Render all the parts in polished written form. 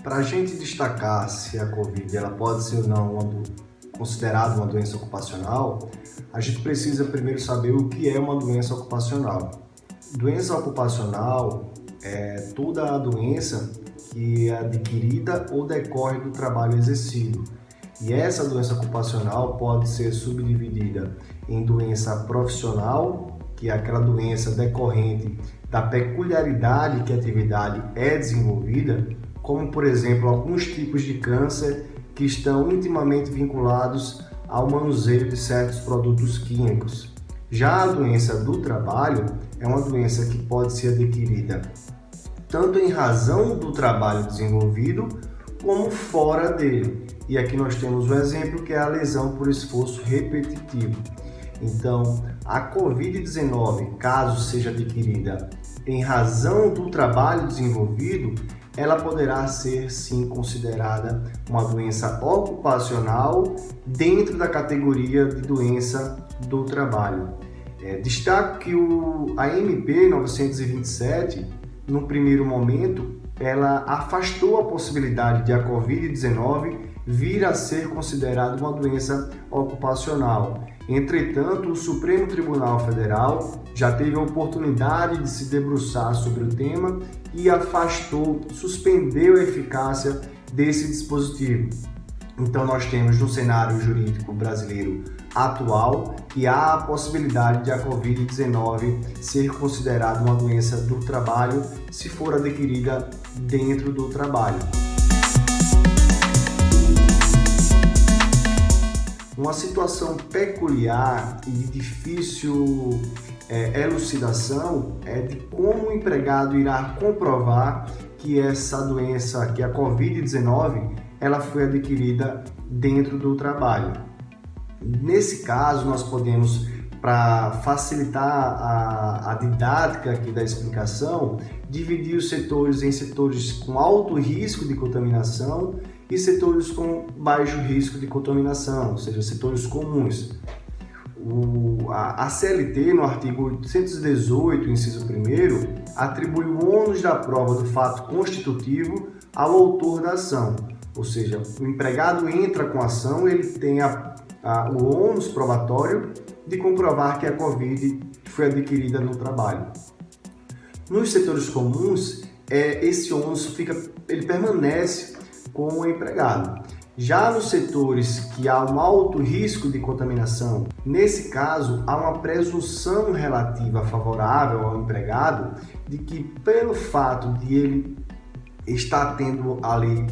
Para a gente destacar se a Covid ela pode ser ou não considerada uma doença ocupacional, a gente precisa primeiro saber o que é uma doença ocupacional. Doença ocupacional é toda a doença que é adquirida ou decorre do trabalho exercido. E essa doença ocupacional pode ser subdividida em doença profissional, que é aquela doença decorrente da peculiaridade que a atividade é desenvolvida, como, por exemplo, alguns tipos de câncer que estão intimamente vinculados ao manuseio de certos produtos químicos. Já a doença do trabalho é uma doença que pode ser adquirida tanto em razão do trabalho desenvolvido, como fora dele. E aqui nós temos um exemplo que é a lesão por esforço repetitivo. Então, a Covid-19, caso seja adquirida em razão do trabalho desenvolvido, ela poderá ser sim considerada uma doença ocupacional dentro da categoria de doença do trabalho. Destaco que a MP 927, no primeiro momento, ela afastou a possibilidade de a Covid-19 vir a ser considerada uma doença ocupacional. Entretanto, o Supremo Tribunal Federal já teve a oportunidade de se debruçar sobre o tema e suspendeu a eficácia desse dispositivo. Então, nós temos no cenário jurídico brasileiro atual que há a possibilidade de a Covid-19 ser considerada uma doença do trabalho se for adquirida dentro do trabalho. Uma situação peculiar e de difícil elucidação é de como o empregado irá comprovar que essa doença, que a Covid-19, ela foi adquirida dentro do trabalho. Nesse caso, nós podemos, para facilitar a didática aqui da explicação, dividir os setores em setores com alto risco de contaminação e setores com baixo risco de contaminação, ou seja, setores comuns. A CLT, no artigo 818, inciso 1º, atribui o ônus da prova do fato constitutivo ao autor da ação, ou seja, o empregado entra com a ação, ele tem o ônus probatório de comprovar que a Covid foi adquirida no trabalho. Nos setores comuns, esse ônus ele permanece com o empregado. Já nos setores que há um alto risco de contaminação, nesse caso, há uma presunção relativa favorável ao empregado de que, pelo fato de ele estar tendo ali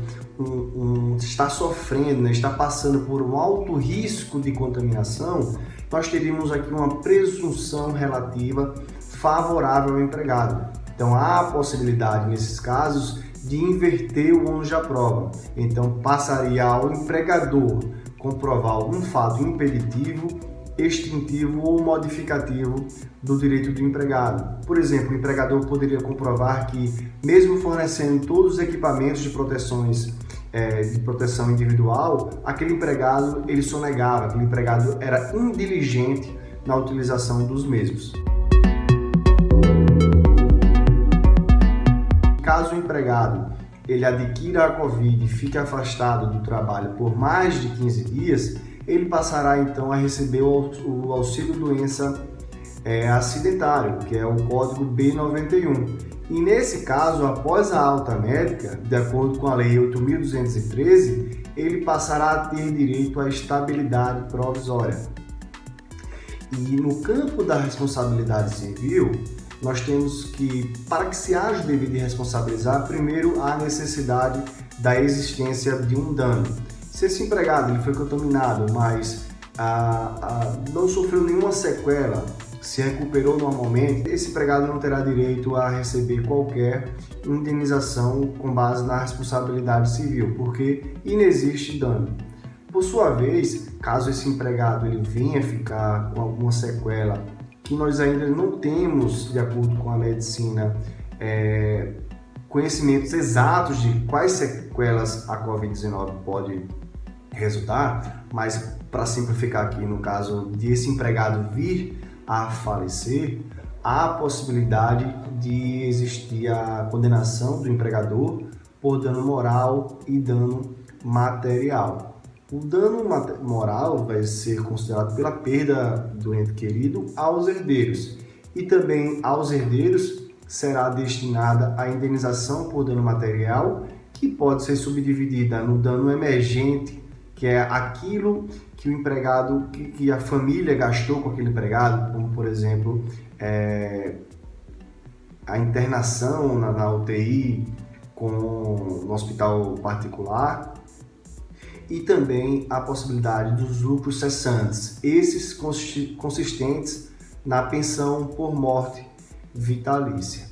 está sofrendo, está passando por um alto risco de contaminação, nós teríamos aqui uma presunção relativa favorável ao empregado. Então há a possibilidade, nesses casos, de inverter o ônus da prova. Então passaria ao empregador comprovar algum fato impeditivo, extintivo ou modificativo do direito do empregado. Por exemplo, o empregador poderia comprovar que, mesmo fornecendo todos os equipamentos de proteção individual, aquele empregado ele sonegava, aquele empregado era indiligente na utilização dos mesmos. Caso o empregado ele adquira a Covid e fique afastado do trabalho por mais de 15 dias, ele passará então a receber o auxílio doença acidentário, que é o código B91. E nesse caso, após a alta médica, de acordo com a Lei 8.213, ele passará a ter direito à estabilidade provisória. E no campo da responsabilidade civil, nós temos que, para que se haja o dever de responsabilizar, primeiro há a necessidade da existência de um dano. Se esse empregado ele foi contaminado, mas não sofreu nenhuma sequela, se recuperou normalmente, esse empregado não terá direito a receber qualquer indenização com base na responsabilidade civil, porque inexiste dano. Por sua vez, caso esse empregado ele venha ficar com alguma sequela que nós ainda não temos, de acordo com a medicina, conhecimentos exatos de quais sequelas a Covid-19 pode resultar, mas para simplificar aqui, no caso de esse empregado vir a falecer, há a possibilidade de existir a condenação do empregador por dano moral e dano material. O dano moral vai ser considerado pela perda do ente querido aos herdeiros, e também aos herdeiros será destinada a indenização por dano material, que pode ser subdividida no dano emergente, que é aquilo que o empregado, que a família gastou com aquele empregado, como por exemplo a internação na UTI no hospital particular, e também a possibilidade dos lucros cessantes, esses consistentes na pensão por morte vitalícia.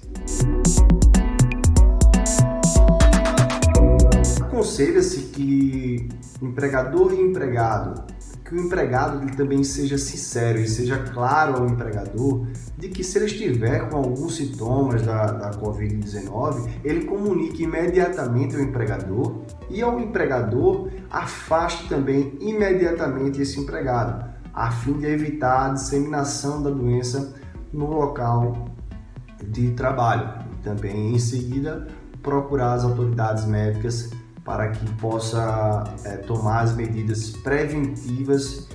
Aconselha-se que empregador e empregado, que o empregado ele também seja sincero e seja claro ao empregador de que, se ele estiver com alguns sintomas da Covid-19, ele comunique imediatamente ao empregador, e ao empregador afaste também imediatamente esse empregado, a fim de evitar a disseminação da doença no local de trabalho. E também, em seguida, procurar as autoridades médicas para que possa tomar as medidas preventivas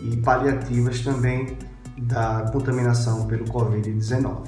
e paliativas também da contaminação pelo Covid-19.